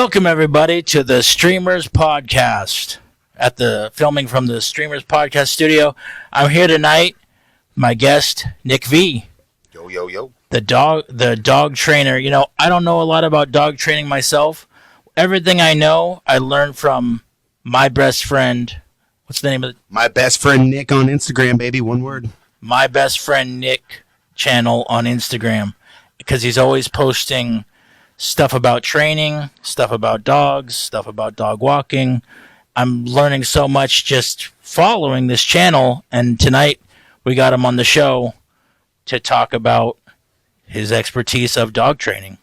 Welcome everybody to the Streamers Podcast. At the filming from the Streamers Podcast studio, I'm here tonight. My guest, Nick V. Yo. The dog trainer. You know, I don't know a lot about dog training myself. Everything I know, I learned from my best friend. What's the name of it? My best friend Nick on Instagram, baby. One word. My Best Friend Nick channel on Instagram, because he's always posting stuff about training, stuff about dogs, stuff about dog walking. I'm learning so much just following this channel, and tonight we got him on the show to talk about his expertise of dog training.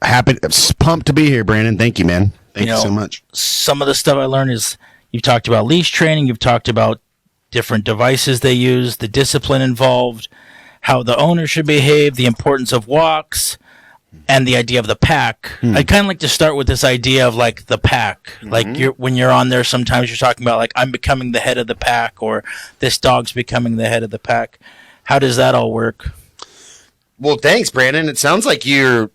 Pumped to be here, Brandon. Thank you, man. Thank you so much. Some of the stuff I learned is you've talked about leash training, you've talked about different devices they use, the discipline involved, how the owner should behave, the importance of walks, and the idea of the pack. I'd kind of like to start with this idea of like the pack. Like when you're on there, sometimes you're talking about like, I'm becoming the head of the pack, or this dog's becoming the head of the pack. How does that all work? Well, thanks, Brandon. It sounds like you've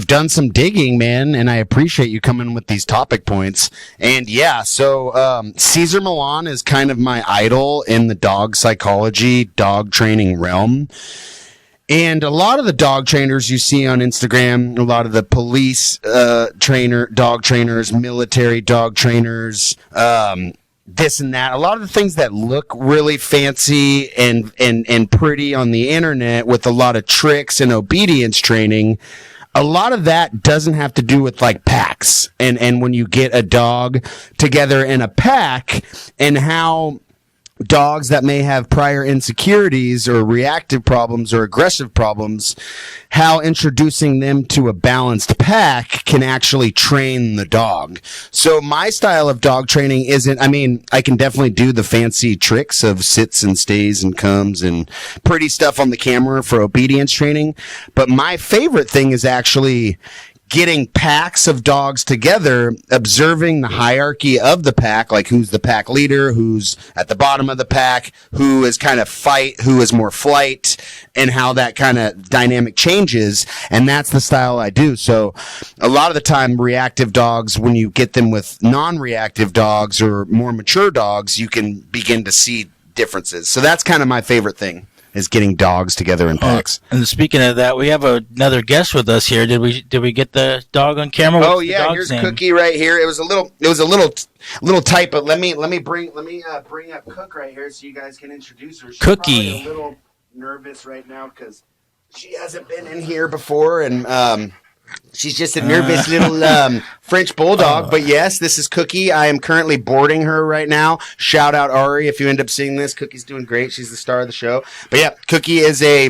done some digging, man, and I appreciate you coming with these topic points. And yeah, so Cesar Millan is kind of my idol in the dog psychology, dog training realm. And a lot of the dog trainers you see on Instagram, a lot of the police dog trainers, military dog trainers, this and that, a lot of the things that look really fancy and pretty on the internet with a lot of tricks and obedience training, a lot of that doesn't have to do with like packs and when you get a dog together in a pack, and how dogs that may have prior insecurities or reactive problems or aggressive problems, how introducing them to a balanced pack can actually train the dog. So my style of dog training I can definitely do the fancy tricks of sits and stays and comes and pretty stuff on the camera for obedience training. But my favorite thing is actually getting packs of dogs together, observing the hierarchy of the pack, like who's the pack leader, who's at the bottom of the pack, who is kind of fight, who is more flight, and how that kind of dynamic changes. And that's the style I do. So a lot of the time, reactive dogs, when you get them with non-reactive dogs or more mature dogs, you can begin to see differences. So that's kind of my favorite thing, is getting dogs together in packs. And speaking of that, we have another guest with us here. Did we get the dog on camera? What's here's name? Cookie right here. It was a little tight, but let me bring up Cook right here so you guys can introduce her. She's Cookie. Probably a little nervous right now because she hasn't been in here before, and she's just a nervous little French Bulldog. But yes, this is Cookie. I am currently boarding her right now. Shout out Ari if you end up seeing this. Cookie's doing great. She's the star of the show. But yeah, Cookie is a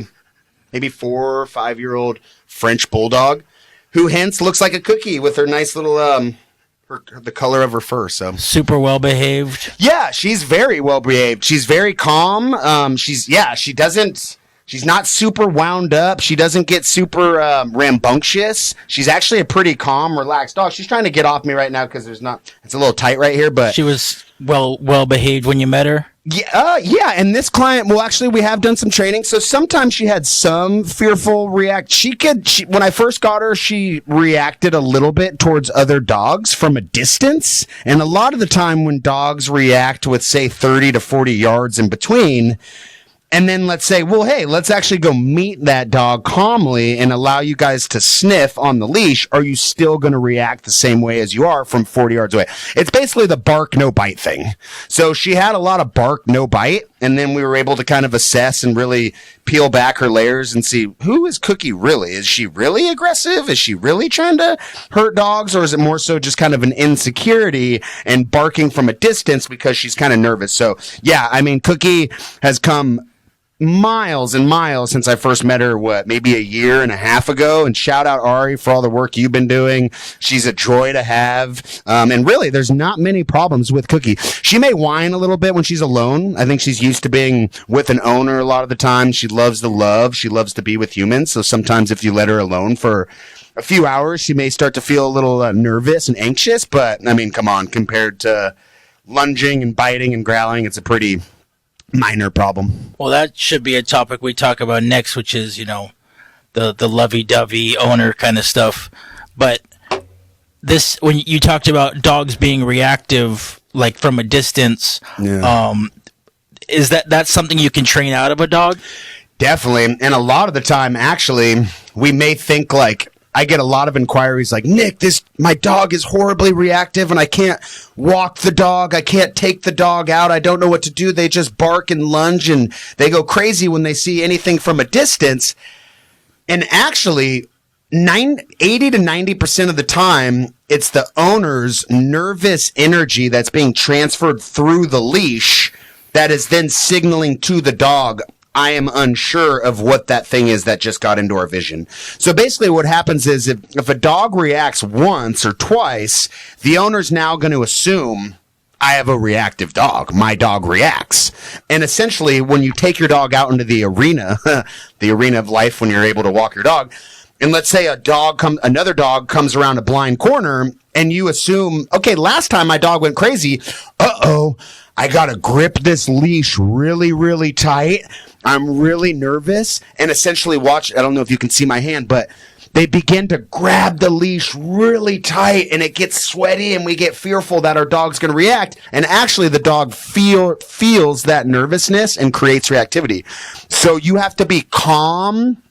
maybe 4 or 5 year old French Bulldog who hence looks like a cookie with her nice little the color of her fur. So super well behaved. Yeah, she's very well behaved. She's very calm. She's not super wound up. She doesn't get super rambunctious. She's actually a pretty calm, relaxed dog. She's trying to get off me right now because it's a little tight right here. But she was well behaved when you met her. Yeah. And this client, well, actually, we have done some training. So sometimes she had some fearful react. When I first got her, she reacted a little bit towards other dogs from a distance. And a lot of the time when dogs react with, say, 30 to 40 yards in between, and then let's say, well, hey, let's actually go meet that dog calmly and allow you guys to sniff on the leash. Are you still going to react the same way as you are from 40 yards away? It's basically the bark, no bite thing. So she had a lot of bark, no bite. And then we were able to kind of assess and really peel back her layers and see, who is Cookie really? Is she really aggressive? Is she really trying to hurt dogs? Or is it more so just kind of an insecurity and barking from a distance because she's kind of nervous? So yeah, Cookie has come miles and miles since I first met her, maybe a year and a half ago. And shout out Ari for all the work you've been doing. She's a joy to have. And really, there's not many problems with Cookie. She may whine a little bit when she's alone. I think she's used to being with an owner a lot of the time. She loves the love. She loves to be with humans. So sometimes if you let her alone for a few hours, she may start to feel a little nervous and anxious. But come on, compared to lunging and biting and growling, it's a pretty minor problem. Well, that should be a topic we talk about next, which is, the lovey-dovey owner kind of stuff. But this when you talked about dogs being reactive, like from a distance. Yeah. Is that's something you can train out of a dog? Definitely. And a lot of the time, actually, we may think like, I get a lot of inquiries like, Nick, my dog is horribly reactive and I can't walk the dog. I can't take the dog out. I don't know what to do. They just bark and lunge and they go crazy when they see anything from a distance. And actually, 80 to 90% of the time, it's the owner's nervous energy that's being transferred through the leash that is then signaling to the dog, I am unsure of what that thing is that just got into our vision. So basically what happens is if a dog reacts once or twice, the owner's now going to assume, I have a reactive dog. My dog reacts. And essentially, when you take your dog out into the arena, the arena of life when you're able to walk your dog, and let's say another dog comes around a blind corner, and you assume, okay, last time my dog went crazy, I got to grip this leash really, really tight. I'm really nervous. And essentially watch, I don't know if you can see my hand, but they begin to grab the leash really tight and it gets sweaty and we get fearful that our dog's going to react. And actually the dog feels that nervousness and creates reactivity. So you have to be calm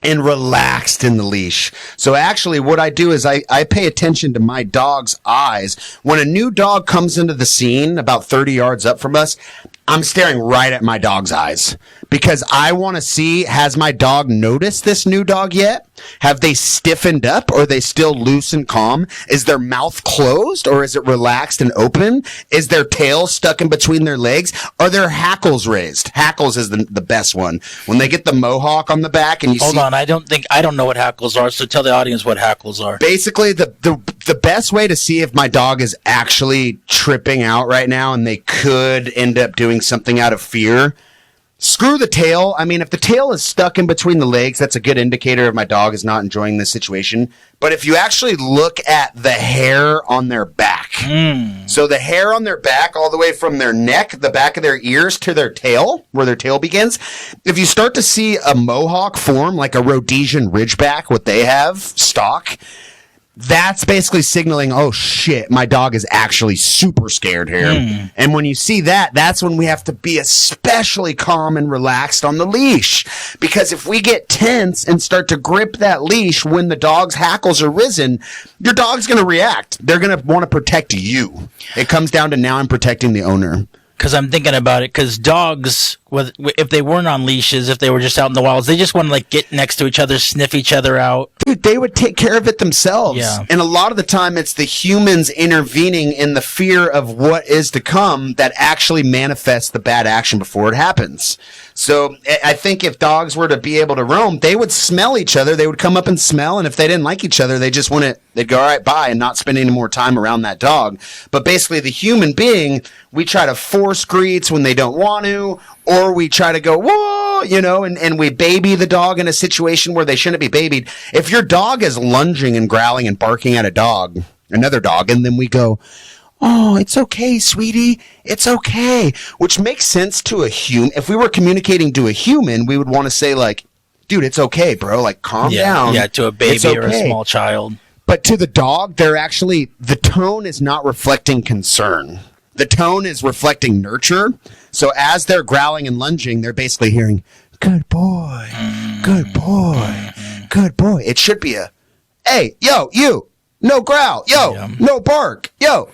and relaxed in the leash. So actually what I do is I pay attention to my dog's eyes. When a new dog comes into the scene about 30 yards up from us, I'm staring right at my dog's eyes because I want to see, has my dog noticed this new dog yet? Have they stiffened up or are they still loose and calm? Is their mouth closed or is it relaxed and open? Is their tail stuck in between their legs? Are their hackles raised? Hackles is the best one. When they get the mohawk on the back and you Hold on, I don't know what hackles are, so tell the audience what hackles are. Basically, the best way to see if my dog is actually tripping out right now and they could end up doing something out of fear, screw the tail. I mean, if the tail is stuck in between the legs, that's a good indicator if my dog is not enjoying this situation. But if you actually look at the hair on their back, so the hair on their back all the way from their neck, the back of their ears to their tail, where their tail begins, if you start to see a mohawk form, like a Rhodesian Ridgeback, what they have, stock, that's basically signaling, oh shit, my dog is actually super scared here. And when you see that, that's when we have to be especially calm and relaxed on the leash. Because if we get tense and start to grip that leash when the dog's hackles are risen, your dog's going to react. They're going to want to protect you. It comes down to now I'm protecting the owner. Because I'm thinking about it, because dogs, if they weren't on leashes, if they were just out in the wilds, they just want to like get next to each other, sniff each other out. Dude, they would take care of it themselves. Yeah. And a lot of the time, it's the humans intervening in the fear of what is to come that actually manifests the bad action before it happens. So I think if dogs were to be able to roam, they would smell each other. They would come up and smell. And if they didn't like each other, they'd go, all right, bye, and not spend any more time around that dog. But basically, the human being, we try to force greets when they don't want to, or we try to go, whoa, and we baby the dog in a situation where they shouldn't be babied. If your dog is lunging and growling and barking at another dog, and then we go, oh, it's okay, sweetie. It's okay. Which makes sense to a human. If we were communicating to a human, we would want to say like, dude, it's okay, bro. Like, calm down. Yeah, to a baby or a small child. But to the dog, the tone is not reflecting concern. The tone is reflecting nurture. So as they're growling and lunging, they're basically hearing, good boy, good boy, good boy. It should be hey, yo, you, no growl, yo, no bark, yo.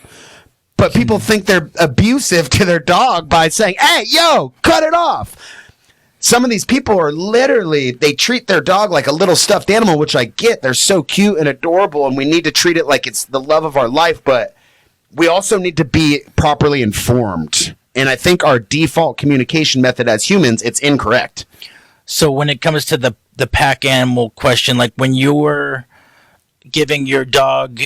But people think they're abusive to their dog by saying, hey, yo, cut it off. Some of these people are literally, they treat their dog like a little stuffed animal, which I get. They're so cute and adorable, and we need to treat it like it's the love of our life. But we also need to be properly informed. And I think our default communication method as humans, it's incorrect. So when it comes to the pack animal question, like when you were giving your dog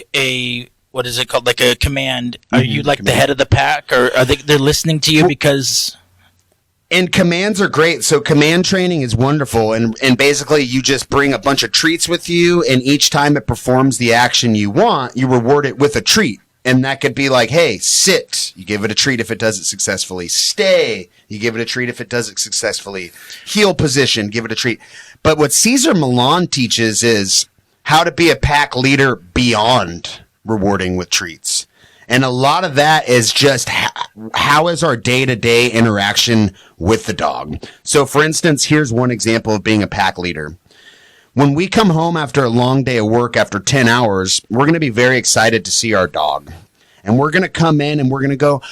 what is it called? Like a command. Are you like the head of the pack, or are they're listening to you because? And commands are great. So command training is wonderful. And basically you just bring a bunch of treats with you. And each time it performs the action you want, you reward it with a treat. And that could be like, hey, sit. You give it a treat if it does it successfully. Stay. You give it a treat if it does it successfully. Heel position. Give it a treat. But what Cesar Millan teaches is how to be a pack leader beyond rewarding with treats. And a lot of that is just how is our day-to-day interaction with the dog. So, for instance, here's one example of being a pack leader. When we come home after a long day of work, after 10 hours, we're going to be very excited to see our dog. And we're going to come in and we're going to go,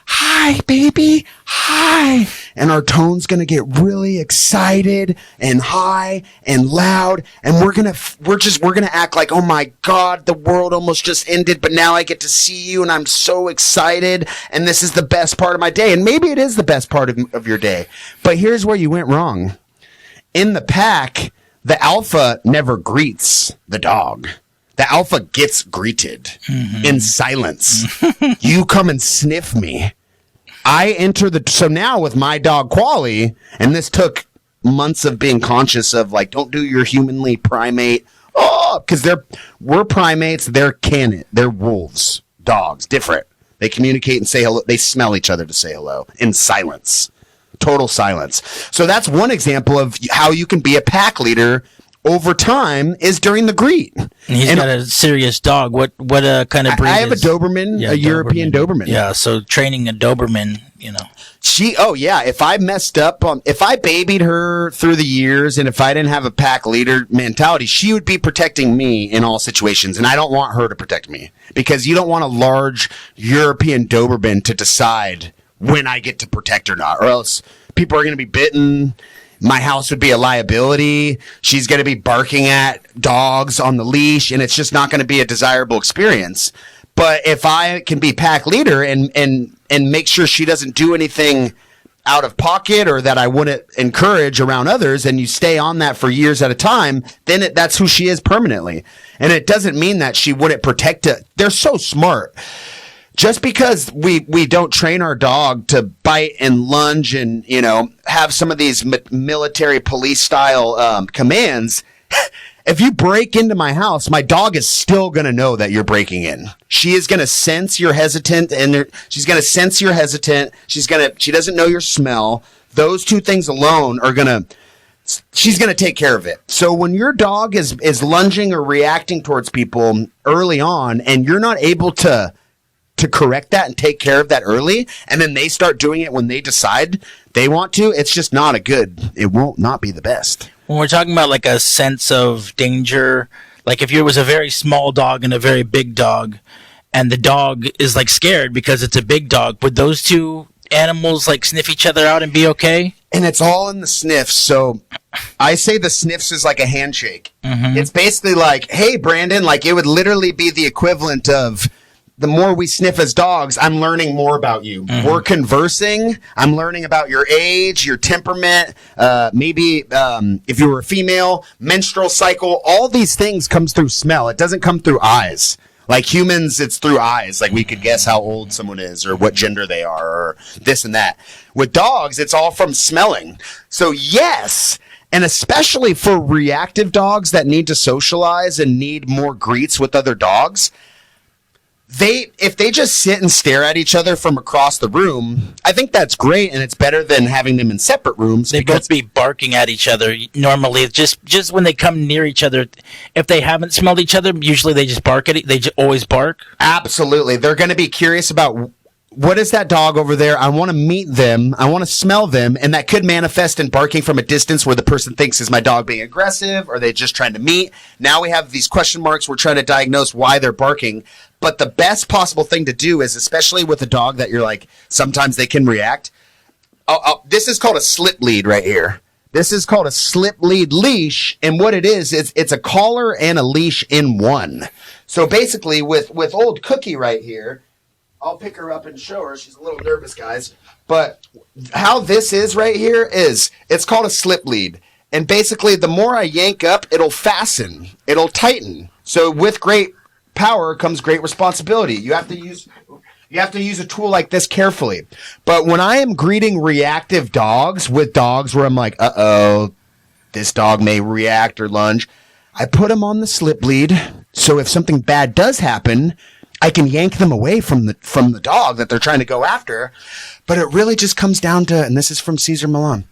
"Hi, baby. Hi." And our tone's going to get really excited and high and loud. And we're going to act like, "Oh my God, the world almost just ended, but now I get to see you and I'm so excited. And this is the best part of my day." And maybe it is the best part of your day. But here's where you went wrong. In the pack, the alpha never greets the dog. The alpha gets greeted in silence. You come and sniff me. So now with my dog Quali, and this took months of being conscious of, like, don't do your humanly primate. Oh, because we're primates, they're wolves, dogs, different. They communicate and say hello. They smell each other to say hello in silence, total silence. So that's one example of how you can be a pack leader over time is during the greet. And he's got a serious dog. What kind of breed? I have a Doberman, a European Doberman. Yeah, so training a Doberman, If I messed up if I babied her through the years and if I didn't have a pack leader mentality, she would be protecting me in all situations. And I don't want her to protect me because you don't want a large European Doberman to decide when I get to protect or not, or else people are going to be bitten. My house would be a liability. She's going to be barking at dogs on the leash, and it's just not going to be a desirable experience. But if I can be pack leader and make sure she doesn't do anything out of pocket or that I wouldn't encourage around others, and you stay on that for years at a time, then that's who she is permanently. And it doesn't mean that she wouldn't protect it. They're so smart. Just because we don't train our dog to bite and lunge and, have some of these military police style commands, if you break into my house, my dog is still going to know that you're breaking in. She is going to sense you're hesitant and she's going to sense you're hesitant. She doesn't know your smell. Those two things alone she's going to take care of it. So when your dog is lunging or reacting towards people early on and you're not able to correct that and take care of that early, and then they start doing it when they decide they want to, it's just not it won't not be the best. When we're talking about like a sense of danger, like if it was a very small dog and a very big dog, and the dog is like scared because it's a big dog, would those two animals like sniff each other out and be okay? And it's all in the sniffs. So I say the sniffs is like a handshake. Mm-hmm. It's basically like, "Hey, Brandon," like it would literally be the equivalent of, the more we sniff as dogs, I'm learning more about you. Mm-hmm. We're conversing. I'm learning about your age, your temperament, maybe if you were a female, menstrual cycle. All these things comes through smell. It doesn't come through eyes. Like humans, it's through eyes. Like we could guess how old someone is or what gender they are or this and that. With dogs, it's all from smelling. So yes, and especially for reactive dogs that need to socialize and need more greets with other dogs, if they just sit and stare at each other from across the room, I think that's great, and it's better than having them in separate rooms. They both be barking at each other normally. Just when they come near each other, if they haven't smelled each other, usually they just bark at it. They just always bark. Absolutely, they're going to be curious about, what is that dog over there? I want to meet them. I want to smell them. And that could manifest in barking from a distance where the person thinks, is my dog being aggressive? Or are they just trying to meet? Now we have these question marks. We're trying to diagnose why they're barking. But the best possible thing to do is, especially with a dog that you're like, sometimes they can react. This is called a slip lead right here. This is called a slip lead leash. And what it is, it's a collar and a leash in one. So basically with old Cookie right here, I'll pick her up and show her. She's a little nervous, guys. But how this is right here is, it's called a slip lead. And basically, the more I yank up, it'll fasten. It'll tighten. So with great power comes great responsibility. You have to use a tool like this carefully. But when I am greeting reactive dogs with dogs where I'm like, uh-oh, this dog may react or lunge, I put them on the slip lead. So if something bad does happen, I can yank them away from the dog that they're trying to go after. But it really just comes down to, and this is from Cesar Millan,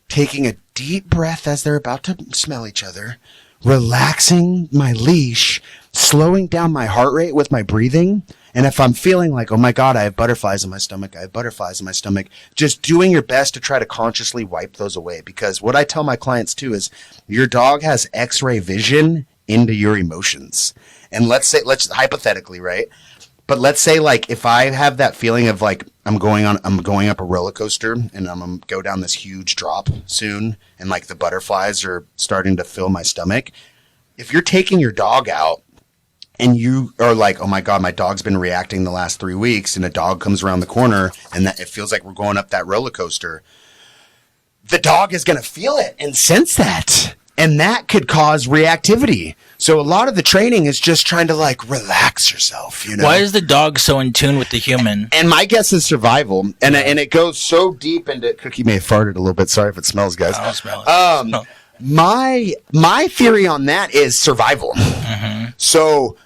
taking a deep breath as they're about to smell each other, relaxing my leash, slowing down my heart rate with my breathing. And if I'm feeling like, oh my God, I have butterflies in my stomach, just doing your best to try to consciously wipe those away. Because what I tell my clients too is your dog has X-ray vision into your emotions. And let's hypothetically, right? But let's say like if I have that feeling of like I'm going up a roller coaster and I'm gonna go down this huge drop soon and like the butterflies are starting to fill my stomach. If you're taking your dog out and you are like, oh my God, my dog's been reacting the last 3 weeks, and a dog comes around the corner and that it feels like we're going up that roller coaster, the dog is gonna feel it and sense that. And that could cause reactivity. So a lot of the training is just trying to like relax yourself, you know? Why is the dog so in tune with the human? And my guess is survival. And it goes so deep into, Cookie may have farted a little bit. Sorry if it smells, guys. I don't smell it. No. My theory on that is survival. Mm-hmm. So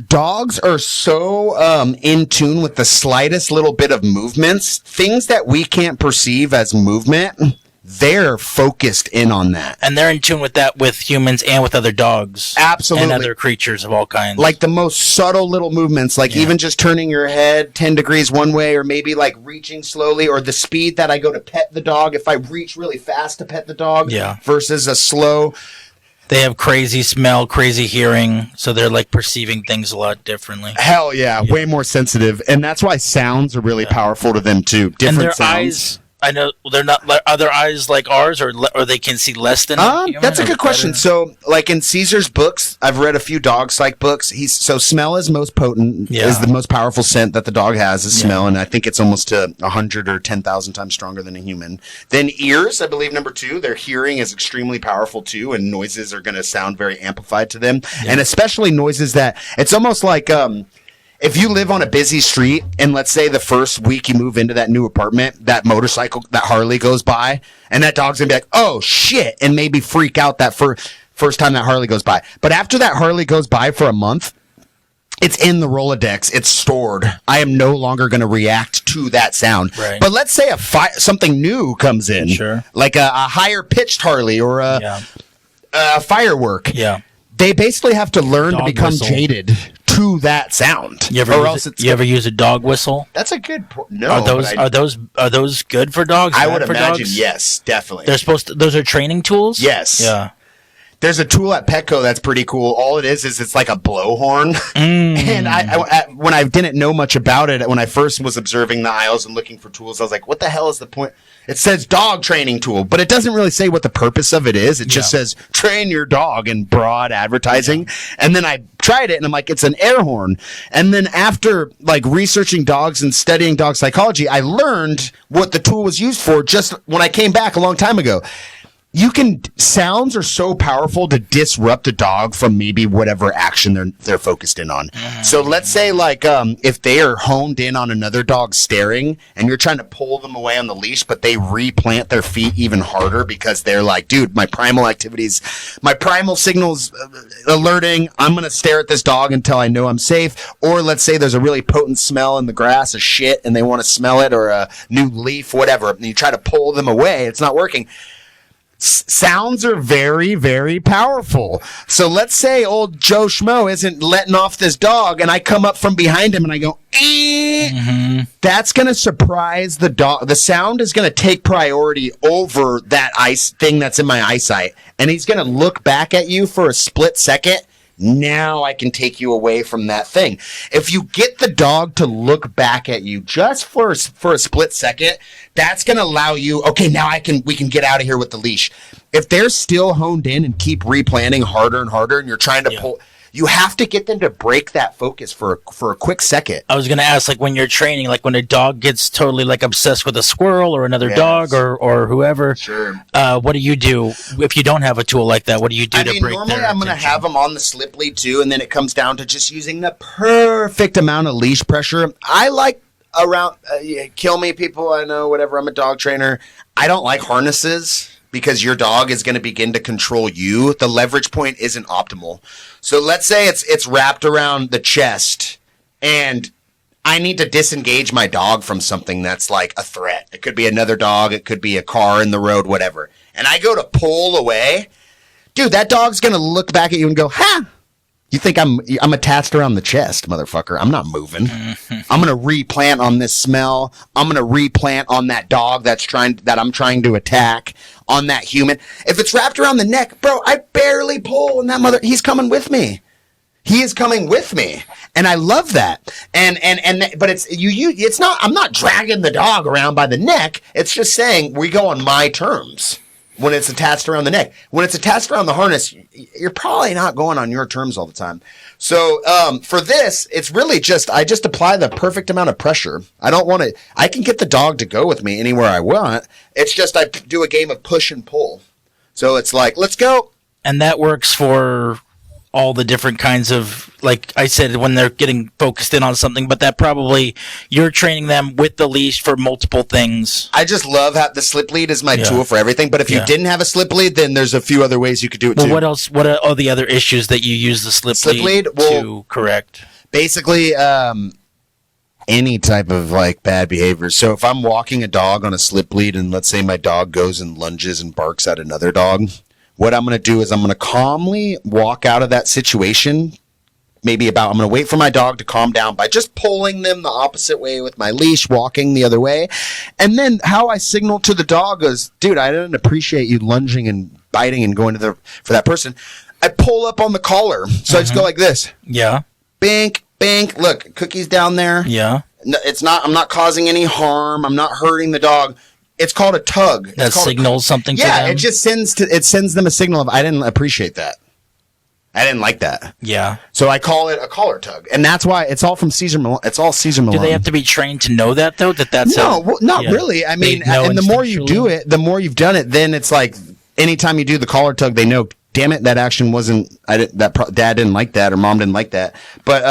dogs are so in tune with the slightest little bit of movements, things that we can't perceive as movement. They're focused in on that. And they're in tune with that with humans and with other dogs. Absolutely. And other creatures of all kinds. Like the most subtle little movements, like even just turning your head 10 degrees one way, or maybe like reaching slowly, or the speed that I go to pet the dog. If I reach really fast to pet the dog versus a slow. They have crazy smell, crazy hearing, so they're like perceiving things a lot differently. Hell yeah, way more sensitive. And that's why sounds are really powerful to them too. Different and their sounds. Eyes, I know they're not. Are their eyes like ours, or they can see less than? That's a good question. Better? So, like in Caesar's books, I've read a few dog psych books. Smell is most potent. Is the most powerful scent that the dog has is smell, and I think it's almost to 100 or 10,000 times stronger than a human. Then ears, I believe, number 2. Their hearing is extremely powerful too, and noises are going to sound very amplified to them, and especially noises that it's almost like if you live on a busy street and let's say the first week you move into that new apartment, that motorcycle, that Harley goes by, and that dog's gonna be like, oh shit, and maybe freak out that first time that Harley goes by. But after that Harley goes by for a month, it's in the Rolodex. It's stored. I am no longer going to react to that sound. Right. But let's say something new comes in, like a higher pitched Harley or a firework. Yeah. They basically have to learn Dog to become whistle. jaded to that sound. You ever use a dog whistle? That's a good point. No, Are those good for dogs? I would for imagine dogs? yes, definitely. They're supposed to. Those are training tools. Yes. Yeah. There's a tool at Petco that's pretty cool. All it is it's like a blowhorn. And when I didn't know much about it, when I first was observing the aisles and looking for tools, I was like, what the hell is the point? It says dog training tool, but it doesn't really say what the purpose of it is. It just says train your dog in broad advertising. And then I tried it and I'm like, it's an air horn. And then after like researching dogs and studying dog psychology, I learned what the tool was used for just when I came back a long time ago. Sounds are so powerful to disrupt a dog from maybe whatever action they're focused in on. So let's say like, if they are honed in on another dog staring and you're trying to pull them away on the leash, but they replant their feet even harder because they're like, dude, my primal signals alerting, I'm going to stare at this dog until I know I'm safe. Or let's say there's a really potent smell in the grass, a shit, and they want to smell it, or a new leaf, whatever. And you try to pull them away. It's not working. Sounds are very, very powerful. So let's say old Joe Schmo isn't letting off this dog and I come up from behind him and I go, That's going to surprise the dog. The sound is going to take priority over that thing that's in my eyesight. And he's going to look back at you for a split second. Now I can take you away from that thing. If you get the dog to look back at you just for a split second, that's going to allow you, okay, now we can get out of here with the leash. If they're still honed in and keep replanning harder and harder and you're trying to pull, you have to get them to break that focus for a quick second. I was going to ask, like when you're training, like when a dog gets totally like obsessed with a squirrel or another dog or whoever, what do you do if you don't have a tool like that? What do you do to break normally their I'm going to have them on the slip lead too, and then it comes down to just using the perfect amount of leash pressure. I like around, kill me people, I know, whatever, I'm a dog trainer. I don't like harnesses because your dog is going to begin to control you. The leverage point isn't optimal. So let's say it's wrapped around the chest and I need to disengage my dog from something that's like a threat. It could be another dog. It could be a car in the road, whatever. And I go to pull away. dude, that dog's going to look back at you and go, ha! You think I'm attached around the chest, motherfucker. I'm not moving. I'm going to replant on this smell. I'm going to replant on that dog that I'm trying to attack, on that human. If it's wrapped around the neck, bro, I barely pull, and he's coming with me. He is coming with me, and I love that. But it's not. I'm not dragging the dog around by the neck. It's just saying we go on my terms. When it's attached around the neck. When it's attached around the harness, you're probably not going on your terms all the time. So for this, it's really I just apply the perfect amount of pressure. I can get the dog to go with me anywhere I want. It's just I do a game of push and pull. So it's like, let's go. And that works for all the different kinds of, like I said, when they're getting focused in on something, but that probably you're training them with the leash for multiple things. I just love how the slip lead is my tool for everything. But if you didn't have a slip lead, then there's a few other ways you could do it too. What else? What are all the other issues that you use the slip lead to correct? Basically, any type of like bad behavior. So if I'm walking a dog on a slip lead, and let's say my dog goes and lunges and barks at another dog, what I'm going to do is I'm going to calmly walk out of that situation. I'm going to wait for my dog to calm down by just pulling them the opposite way with my leash, walking the other way. And then how I signal to the dog is, dude, I didn't appreciate you lunging and biting and going for that person. I pull up on the collar. So I just go like this. Yeah. Bink, bink. Look, Cookie's down there. Yeah. I'm not causing any harm. I'm not hurting the dog. It's called a tug. That signals something to them? Yeah, it just sends them a signal of, I didn't appreciate that. I didn't like that. Yeah. So I call it a collar tug. And that's why it's all from Caesar Malone. It's all Caesar Malone. Do they have to be trained to know that, though? Not really. I mean, and the more you do it, the more you've done it, then it's like anytime you do the collar tug, they know, damn it, that action wasn't, dad didn't like that or mom didn't like that. But,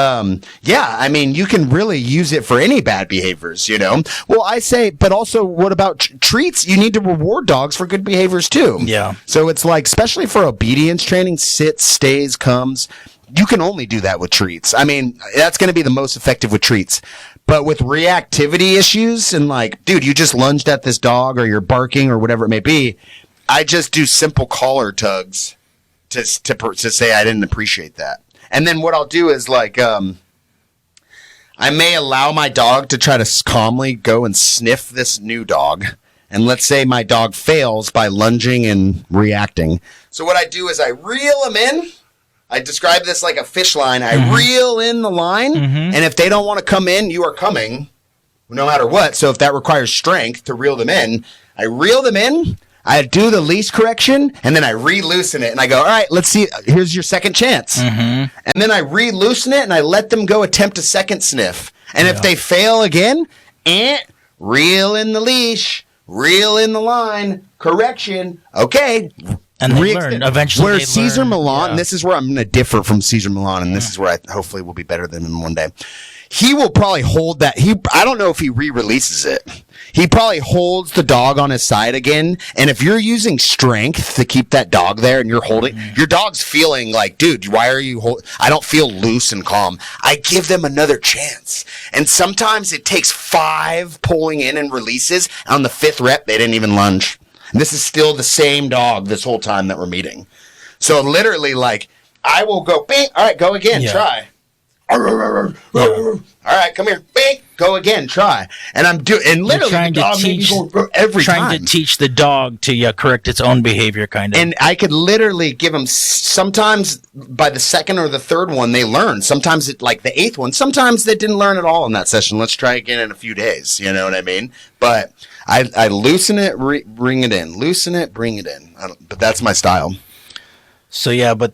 yeah, I mean, you can really use it for any bad behaviors, you know? Well, I say, but also what about treats? You need to reward dogs for good behaviors too. Yeah. So it's like, especially for obedience training, sits, stays, comes, you can only do that with treats. I mean, that's going to be the most effective with treats. But with reactivity issues and like, dude, you just lunged at this dog or you're barking or whatever it may be, I just do simple collar tugs to say I didn't appreciate that. And then what I'll do is like, I may allow my dog to try to calmly go and sniff this new dog. And let's say my dog fails by lunging and reacting. So what I do is I reel him in. I describe this like a fish line. I reel in the line. And if they don't want to come in, you are coming no matter what. So if that requires strength to reel them in, I reel them in. I do the leash correction, and then I re-loosen it, and I go, all right, let's see. Here's your second chance. And then I re-loosen it, and I let them go attempt a second sniff. And if they fail again, reel in the leash, reel in the line, correction, okay. And they learn. Eventually where they Caesar learn. Milan, and this is where I'm going to differ from Caesar Milan, and this is where I hopefully will be better than him one day. He will probably hold that. I don't know if he re-releases it. He probably holds the dog on his side again. And if you're using strength to keep that dog there and you're holding, your dog's feeling like, dude, why are you I don't feel loose and calm. I give them another chance. And sometimes it takes 5 pulling in and releases. On the 5th rep, they didn't even lunge. And this is still the same dog this whole time that we're meeting. So literally, like, I will go, bing, all right, go again, try. All right, come here. Bing, go again, try. And I'm doing, and literally trying the dog to teach, every trying time. to teach the dog to correct its own behavior, kind of. And I could literally give them, sometimes by the 2nd or the 3rd one, they learn. Sometimes like the 8th one, sometimes they didn't learn at all in that session. Let's try again in a few days. You know what I mean? But I loosen it, bring it in. Loosen it, bring it in. But that's my style. So yeah, but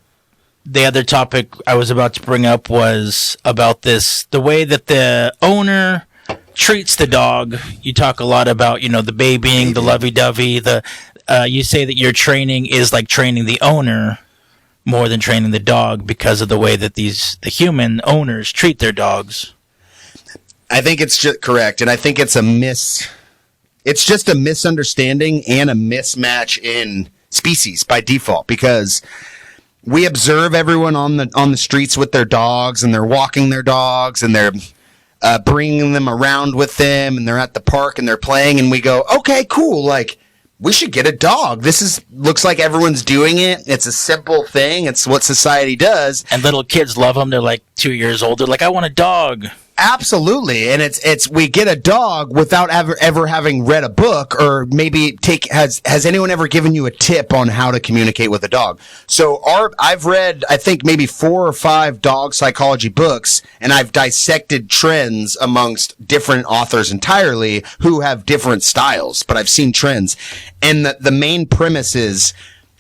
the other topic I was about to bring up was about the way that the owner treats the dog. You talk a lot about, the babying, the lovey-dovey. You say that your training is like training the owner more than training the dog because of the way that the human owners treat their dogs. I think it's just correct, and I think it's it's just a misunderstanding and a mismatch in species by default, because we observe everyone on the streets with their dogs, and they're walking their dogs, and they're bringing them around with them, and they're at the park and they're playing, and we go, okay, cool. Like, we should get a dog. Looks like everyone's doing it. It's a simple thing. It's what society does. And little kids love them. They're like 2 years old. They're like, I want a dog. Absolutely. And we get a dog without ever having read a book, or maybe has anyone ever given you a tip on how to communicate with a dog? So I've read, I think maybe 4 or 5 dog psychology books, and I've dissected trends amongst different authors entirely who have different styles, but I've seen trends. And the main premise is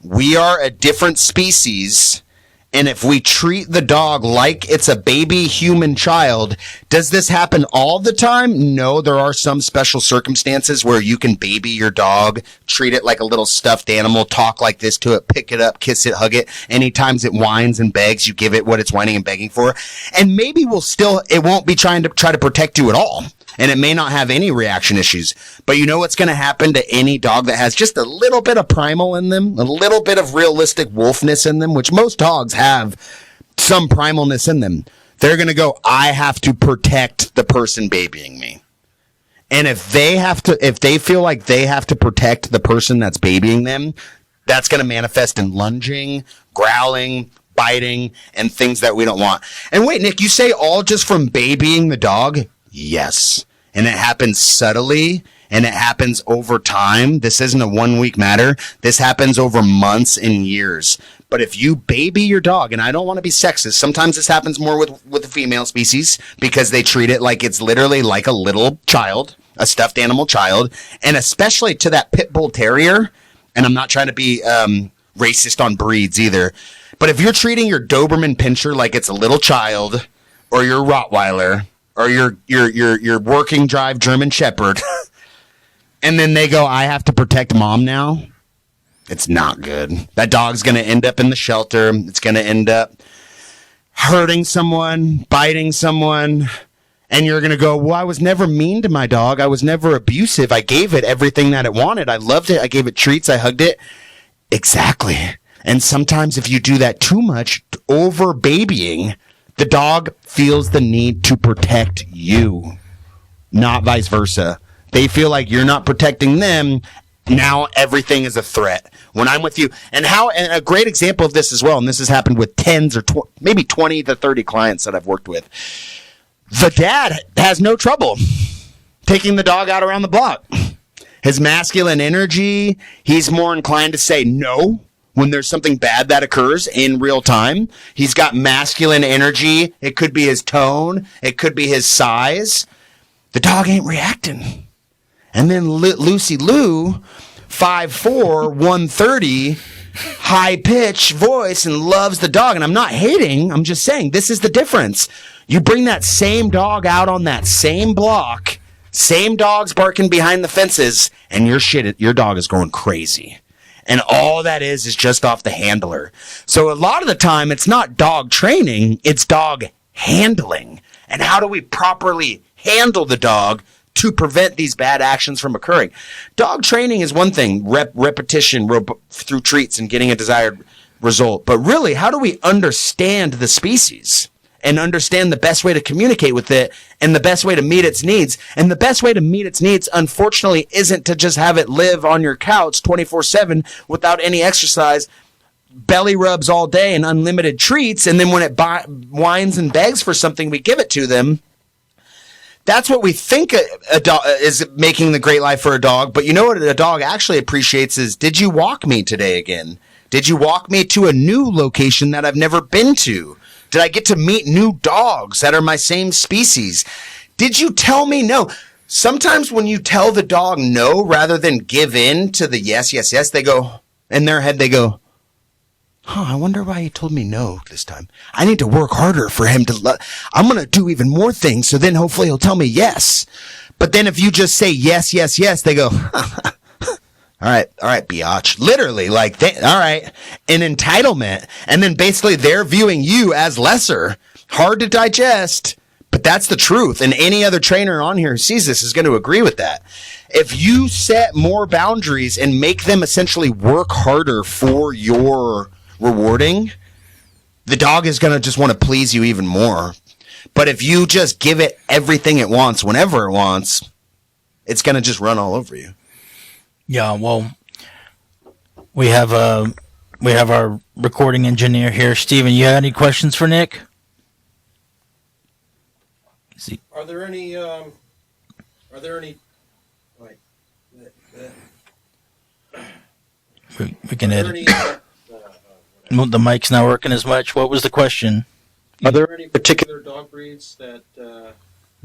we are a different species. And if we treat the dog like it's a baby human child, does this happen all the time? No, there are some special circumstances where you can baby your dog, treat it like a little stuffed animal, talk like this to it, pick it up, kiss it, hug it. Anytime it whines and begs, you give it what it's whining and begging for. And maybe it won't be trying to protect you at all. And it may not have any reaction issues. But you know what's going to happen to any dog that has just a little bit of primal in them, a little bit of realistic wolfness in them, which most dogs have some primalness in them. They're going to go, I have to protect the person babying me. And if they feel like they have to protect the person that's babying them, that's going to manifest in lunging, growling, biting, and things that we don't want. And wait, Nick, you say all just from babying the dog? Yes. And it happens subtly, and it happens over time. This isn't a 1 week matter. This happens over months and years. But if you baby your dog, and I don't want to be sexist, sometimes this happens more with the female species because they treat it like it's literally like a little child, a stuffed animal child, and especially to that pit bull terrier. And I'm not trying to be racist on breeds either. But if you're treating your Doberman Pinscher like it's a little child, or your Rottweiler, or your working drive German Shepherd, and then they go, I have to protect mom now, it's not good. That dog's going to end up in the shelter. It's going to end up hurting someone, biting someone, and you're going to go, well, I was never mean to my dog. I was never abusive. I gave it everything that it wanted. I loved it. I gave it treats. I hugged it. Exactly. And sometimes if you do that too much, over babying, the dog feels the need to protect you, not vice versa. They feel like you're not protecting them. Now everything is a threat. When I'm with you, and a great example of this as well, and this has happened with tens or maybe 20 to 30 clients that I've worked with. The dad has no trouble taking the dog out around the block. His masculine energy, he's more inclined to say no when there's something bad that occurs in real time. He's got masculine energy. It could be his tone. It could be his size. The dog ain't reacting. And then Lucy Lou, 5'4", 130, high-pitched voice, and loves the dog. And I'm not hating. I'm just saying this is the difference. You bring that same dog out on that same block, same dogs barking behind the fences, and your dog is going crazy. And all that is just off the handler. So a lot of the time, it's not dog training, it's dog handling. And how do we properly handle the dog to prevent these bad actions from occurring? Dog training is one thing, repetition through treats and getting a desired result. But really, how do we understand the species and understand the best way to communicate with it and the best way to meet its needs? And the best way to meet its needs, unfortunately, isn't to just have it live on your couch 24/7 without any exercise, belly rubs all day and unlimited treats. And then when it whines and begs for something, we give it to them. That's what we think a dog is making the great life for a dog. But you know what a dog actually appreciates is, did you walk me today again? Did you walk me to a new location that I've never been to? Did I get to meet new dogs that are my same species? Did you tell me no? Sometimes when you tell the dog no rather than give in to the yes, yes, yes, they go, in their head, they go, I wonder why he told me no this time. I need to work harder for him to I'm going to do even more things, so then hopefully he'll tell me yes. But then if you just say yes, yes, yes, they go, all right, biatch. Literally, all right, an entitlement. And then basically they're viewing you as lesser. Hard to digest, but that's the truth. And any other trainer on here who sees this is going to agree with that. If you set more boundaries and make them essentially work harder for your rewarding, the dog is going to just want to please you even more. But if you just give it everything it wants, whenever it wants, it's going to just run all over you. Yeah, well, We have our recording engineer here, Steven. You have any questions for Nick? Are there any we can edit. The mic's not working as much. What was the question? Are there any particular dog breeds that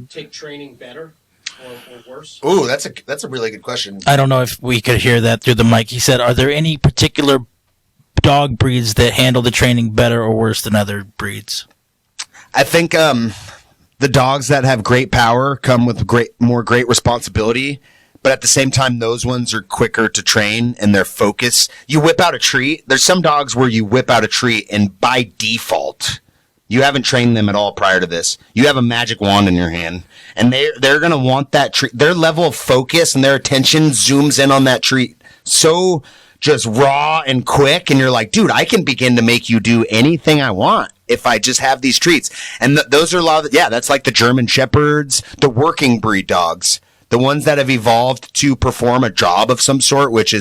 take training better or worse? Ooh, that's a really good question. I don't know if we could hear that through the mic. He said, are there any particular dog breeds that handle the training better or worse than other breeds? I think the dogs that have great power come with more great responsibility, but at the same time, those ones are quicker to train and their focus. You whip out a treat. There's some dogs where you whip out a treat and by default, you haven't trained them at all prior to this. You have a magic wand in your hand, and they're going to want that treat. Their level of focus and their attention zooms in on that treat so just raw and quick, and you're like, dude, I can begin to make you do anything I want if I just have these treats. And those are a lot of, that's like the German Shepherds, the working breed dogs. The ones that have evolved to perform a job of some sort, which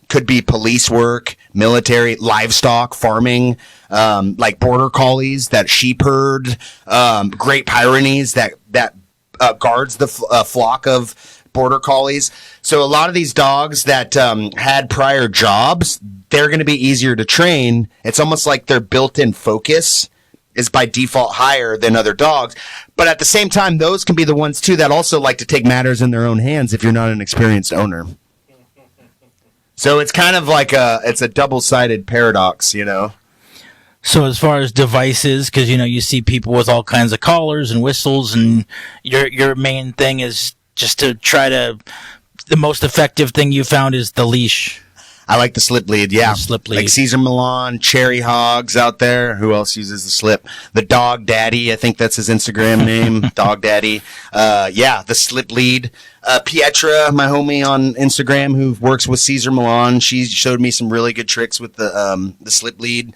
could be police work, military, livestock, farming, like border collies, that sheep herd, Great Pyrenees that guards the flock of border collies. So a lot of these dogs that had prior jobs, they're going to be easier to train. It's almost like their built-in focus is by default higher than other dogs. But at the same time, those can be the ones, too, that also like to take matters in their own hands if you're not an experienced owner. So it's kind of like it's a double-sided paradox, you know? So as far as devices, because, you see people with all kinds of collars and whistles, and your main thing is just to try to... The most effective thing you found is the leash. I like the slip lead, yeah. Slip lead. Like Caesar Milan, Cherry Hogs out there. Who else uses the slip? The Dog Daddy, I think that's his Instagram name. Dog Daddy. The slip lead. Pietra, my homie on Instagram who works with Caesar Milan, she showed me some really good tricks with the slip lead.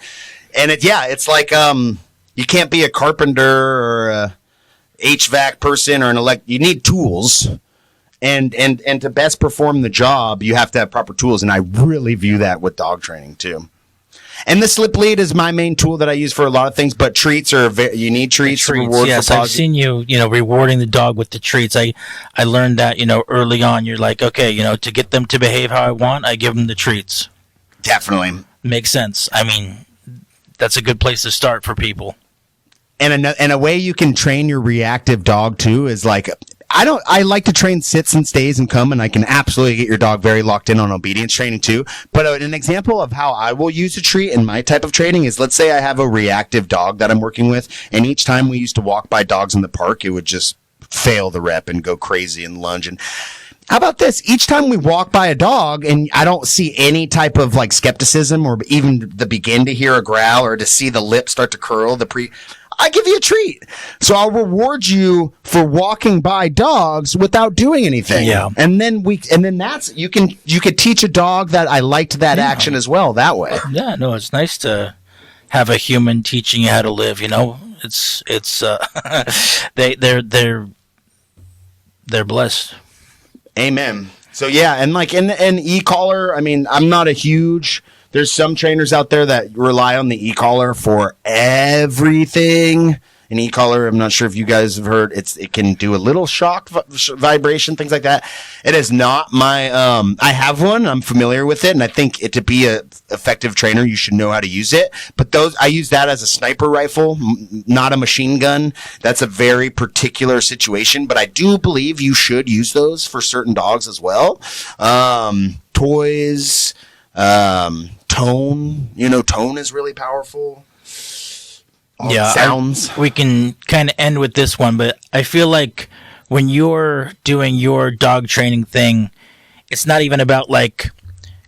And it's like you can't be a carpenter or a HVAC person or you need tools. And to best perform the job, you have to have proper tools. And I really view that with dog training, too. And the slip lead is my main tool that I use for a lot of things. But treats you need treats to reward. Yes, I've seen you, rewarding the dog with the treats. I learned that, early on. You're like, okay, to get them to behave how I want, I give them the treats. Definitely. Makes sense. I mean, that's a good place to start for people. And a way you can train your reactive dog, too, is like... I like to train sits and stays and come, and I can absolutely get your dog very locked in on obedience training too. But an example of how I will use a treat in my type of training is, let's say I have a reactive dog that I'm working with, and each time we used to walk by dogs in the park, it would just fail the rep and go crazy and lunge. And how about this? Each time we walk by a dog and I don't see any type of like skepticism or even the begin to hear a growl or to see the lip start to curl, I give you a treat. So I'll reward you for walking by dogs without doing anything. Yeah. And then that's, you could teach a dog that I liked that action as well that way. Yeah, no, it's nice to have a human teaching you how to live, It's they're blessed. Amen. So yeah, and like in e-collar, I mean, I'm not a huge... There's some trainers out there that rely on the e-collar for everything. An e-collar, I'm not sure if you guys have heard, it can do a little shock vibration, things like that. It is not my, I have one, I'm familiar with it, and I think to be a effective trainer, you should know how to use it. But I use that as a sniper rifle, not a machine gun. That's a very particular situation, but I do believe you should use those for certain dogs as well. Toys, tone, tone is really powerful. Sounds. We can kind of end with this one, but I feel like when you're doing your dog training thing, it's not even about like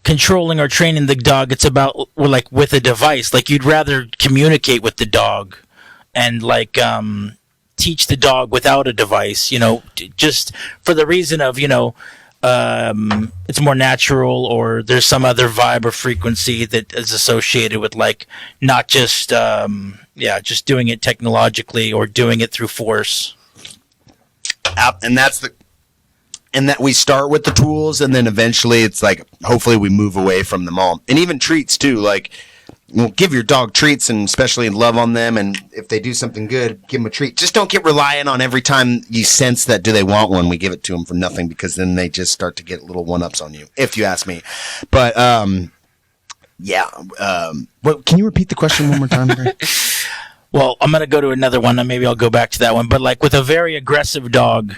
controlling or training the dog. It's about like with a device. Like you'd rather communicate with the dog and like teach the dog without a device, just for the reason of, it's more natural, or there's some other vibe or frequency that is associated with like not just just doing it technologically or doing it through force. And and that we start with the tools, and then eventually it's like, hopefully we move away from them all. And even treats too, like, give your dog treats, and especially love on them, and if they do something good, give them a treat. Just don't get reliant on every time you sense that do they want one, we give it to them for nothing, because then they just start to get little one-ups on you, if you ask me. But yeah, can you repeat the question one more time, Greg? Well, I'm going to go to another one, and maybe I'll go back to that one. But like with a very aggressive dog,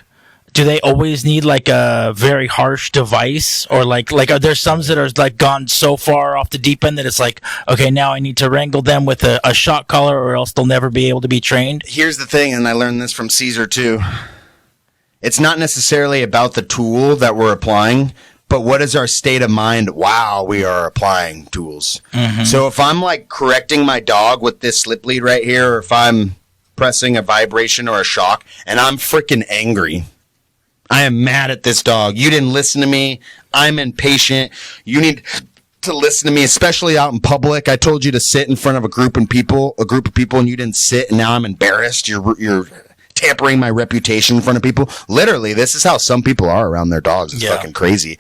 do they always need like a very harsh device, or like are there some that are like gone so far off the deep end that it's like, okay, now I need to wrangle them with a shock collar, or else they'll never be able to be trained? Here's the thing, and I learned this from Caesar too. It's not necessarily about the tool that we're applying, but what is our state of mind while we are applying tools? Mm-hmm. So if I'm like correcting my dog with this slip lead right here, or if I'm pressing a vibration or a shock and I'm freaking angry, I am mad at this dog. You didn't listen to me. I'm impatient. You need to listen to me, especially out in public. I told you to sit in front of a group of people, and you didn't sit, and now I'm embarrassed. You're tampering my reputation in front of people. Literally, this is how some people are around their dogs. It's fucking crazy.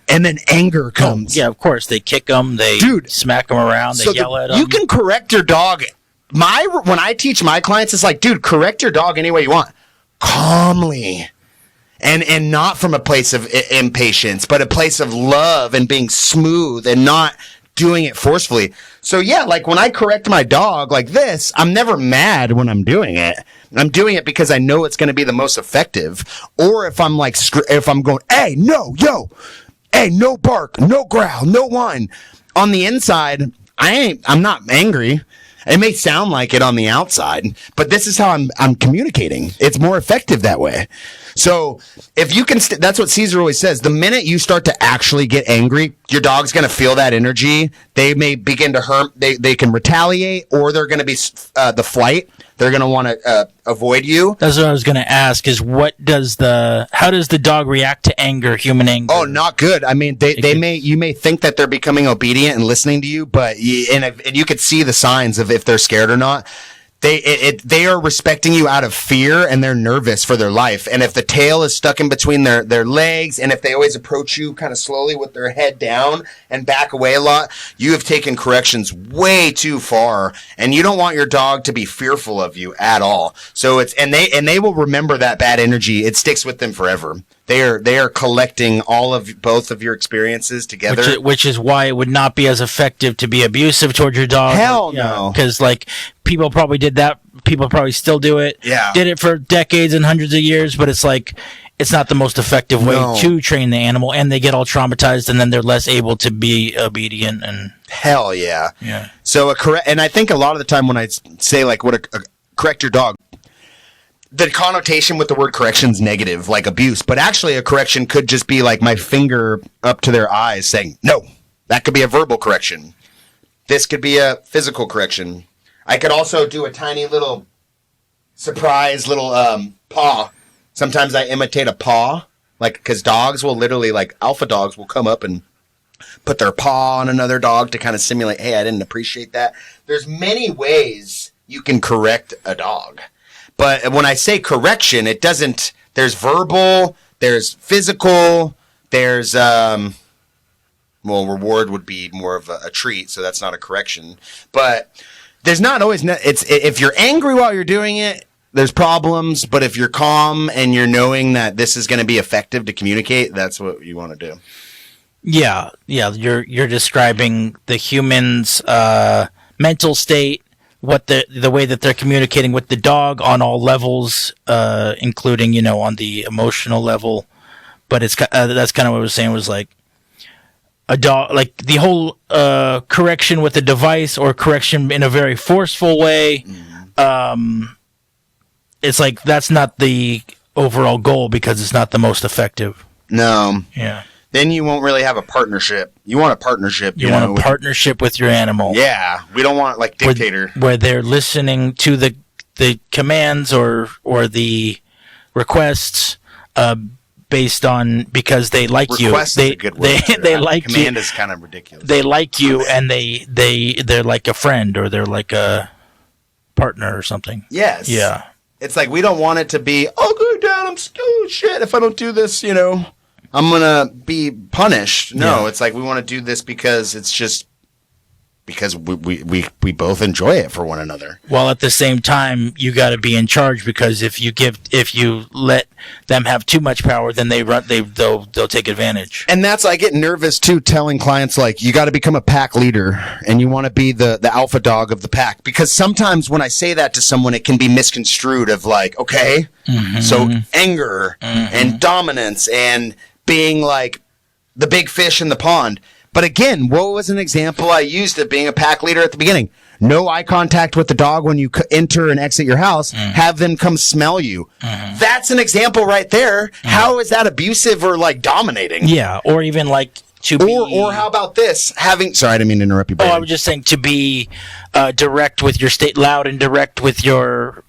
And then anger comes. Yeah, of course. They kick them. They smack them around. They yell at them. You can correct your dog. When I teach my clients, it's like, dude, correct your dog any way you want. Calmly. And not from a place of impatience, but a place of love and being smooth and not doing it forcefully. So yeah, like when I correct my dog like this, I'm never mad when I'm doing it. I'm doing it because I know it's going to be the most effective. Or if I'm like, if I'm going, hey, no, hey, no bark, no growl, no whine. On the inside, I'm not angry. It may sound like it on the outside, but this is how I'm communicating. It's more effective that way. So if you can, that's what Caesar always says. The minute you start to actually get angry, your dog's going to feel that energy. They may begin to hurt. They can retaliate, or they're going to be the flight. They're going to want to avoid you. That's what I was going to ask, is how does the dog react to anger, human anger? Oh, not good. I mean, you may think that they're becoming obedient and listening to you, but and you could see the signs of if they're scared or not. They are respecting you out of fear, and they're nervous for their life. And if the tail is stuck in between their legs, and if they always approach you kind of slowly with their head down and back away a lot, you have taken corrections way too far, and you don't want your dog to be fearful of you at all. So they will remember that bad energy. It sticks with them forever. They are collecting both of your experiences together, which is why it would not be as effective to be abusive toward your dog. Hell no, because like people probably did that. People probably still do it. Yeah, did it for decades and hundreds of years, but it's like it's not the most effective way to train the animal, and they get all traumatized, and then they're less able to be obedient. And hell yeah. So and I think a lot of the time when I say like correct your dog, the connotation with the word correction is negative, like abuse. But actually, a correction could just be like my finger up to their eyes saying, no. That could be a verbal correction. This could be a physical correction. I could also do a tiny little surprise little paw. Sometimes I imitate a paw, like because dogs will literally, like alpha dogs will come up and put their paw on another dog to kind of simulate, hey, I didn't appreciate that. There's many ways you can correct a dog. But when I say correction, it doesn't, there's verbal, there's physical, there's, reward would be more of a treat, so that's not a correction. But there's not always, if you're angry while you're doing it, there's problems. But if you're calm and you're knowing that this is going to be effective to communicate, that's what you want to do. Yeah. You're describing the human's mental state, what the way that they're communicating with the dog on all levels, including on the emotional level. But it's that's kind of what I was saying, was like a dog, like the whole correction with a device or correction in a very forceful way. It's like that's not the overall goal because it's not the most effective. No. Yeah. Then you won't really have a partnership. You want a partnership. You want a partnership with your animal. Yeah. We don't want like dictator. Where they're listening to the commands or the requests based on because they like you. Request is a good word. They like you. Command is kind of ridiculous. They like you and they're like a friend or they're like a partner or something. Yes. Yeah. It's like we don't want it to be, oh, good, Dad, I'm shit if I don't do this, I'm gonna be punished. No, Yeah. it's like we want to do this because it's just because we both enjoy it for one another. While at the same time, you got to be in charge, because if you let them have too much power, then they'll take advantage. And I get nervous too, telling clients like you got to become a pack leader and you want to be the alpha dog of the pack, because sometimes when I say that to someone, it can be misconstrued of like, okay, so anger and dominance and being like the big fish in the pond. But again, what was an example I used of being a pack leader at the beginning? No eye contact with the dog when you enter and exit your house. Have them come smell you. That's an example right there. How is that abusive or like dominating? Yeah, or even like to be... Or how about this? Sorry, I didn't mean to interrupt you, Oh, Brandon. I was just saying to be direct with your loud and direct with your,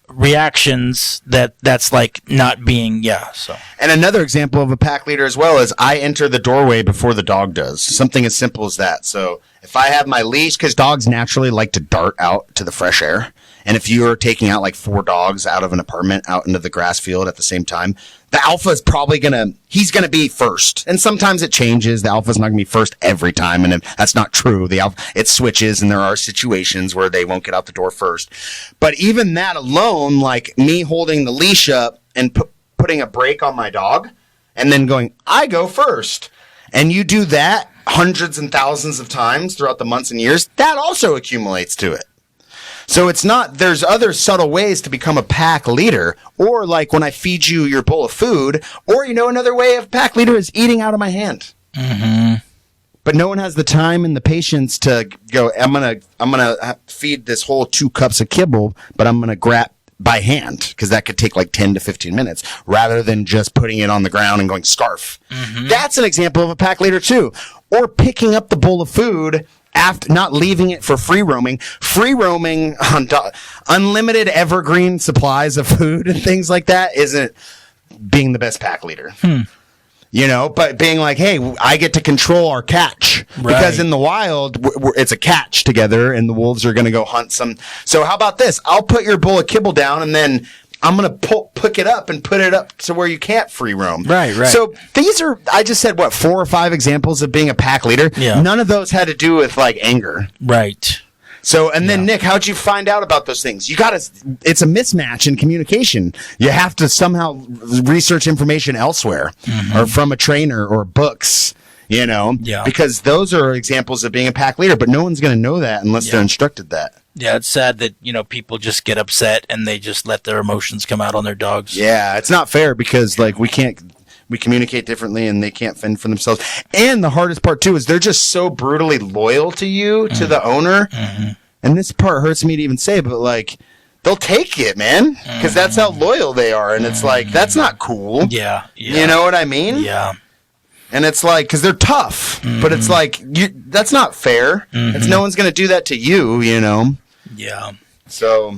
reactions. That's like not being, so. And another example of a pack leader as well is I enter the doorway before the dog does. Something as simple as that. So if I have my leash, because dogs naturally like to dart out to the fresh air. And if you're taking out like 4 dogs out of an apartment out into the grass field at the same time, the alpha is probably he's going to be first. And sometimes it changes. The alpha is not going to be first every time. And if that's not true. The alpha, it switches, and there are situations where they won't get out the door first. But even that alone, like me holding the leash up and putting a brake on my dog and then going, I go first. And you do that hundreds and thousands of times throughout the months and years, that also accumulates to it. So it's not, there's other subtle ways to become a pack leader, or like when I feed you your bowl of food, or, another way of pack leader is eating out of my hand. But no one has the time and the patience to go, I'm going to feed this whole 2 cups of kibble, but I'm going to grab by hand, because that could take like 10 to 15 minutes rather than just putting it on the ground and going scarf. That's an example of a pack leader too. Or picking up the bowl of food after not leaving it for free roaming on unlimited evergreen supplies of food and things like that isn't being the best pack leader. But being like, hey, I get to control our catch, because in the wild, it's a catch together and the wolves are going to go hunt some. So how about this? I'll put your bowl of kibble down and then I'm going to pick it up and put it up to where you can't free roam. Right. So these are, I just said, 4 or 5 examples of being a pack leader. Yeah. None of those had to do with like anger. Right. So, and then Nick, how'd you find out about those things? It's a mismatch in communication. You have to somehow research information elsewhere or from a trainer or books, because those are examples of being a pack leader, but no one's going to know that unless they're instructed that. Yeah, it's sad that, people just get upset and they just let their emotions come out on their dogs. Yeah, it's not fair, because like we communicate differently and they can't fend for themselves. And the hardest part too is they're just so brutally loyal to you, to the owner. And this part hurts me to even say, but like they'll take it, man, because that's how loyal they are. And it's like, that's not cool. Yeah. You know what I mean? Yeah. And it's like, because they're tough, but it's like, that's not fair. It's no one's going to do that to you, Yeah. So,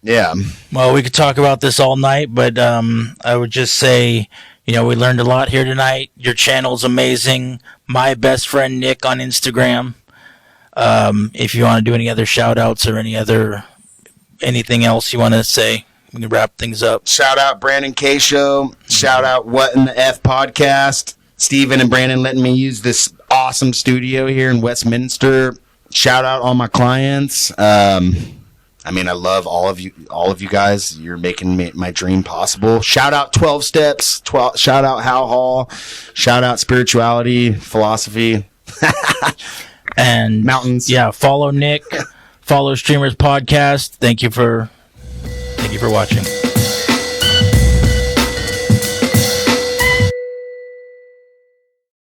yeah. Well, we could talk about this all night, but I would just say, we learned a lot here tonight. Your channel's amazing. My best friend Nick on Instagram. If you want to do any other shout outs or anything else you want to say, we can wrap things up. Shout out Brandon K Show. Shout out What in the F Podcast. Steven and Brandon letting me use this awesome studio here in Westminster. Shout out all my clients. I love all of you guys. You're making my dream possible. Shout out 12 Steps. Shout out How Hall. Shout out Spirituality, Philosophy, and Mountains. Yeah, follow Nick. Follow Streamers Podcast. Thank you for watching.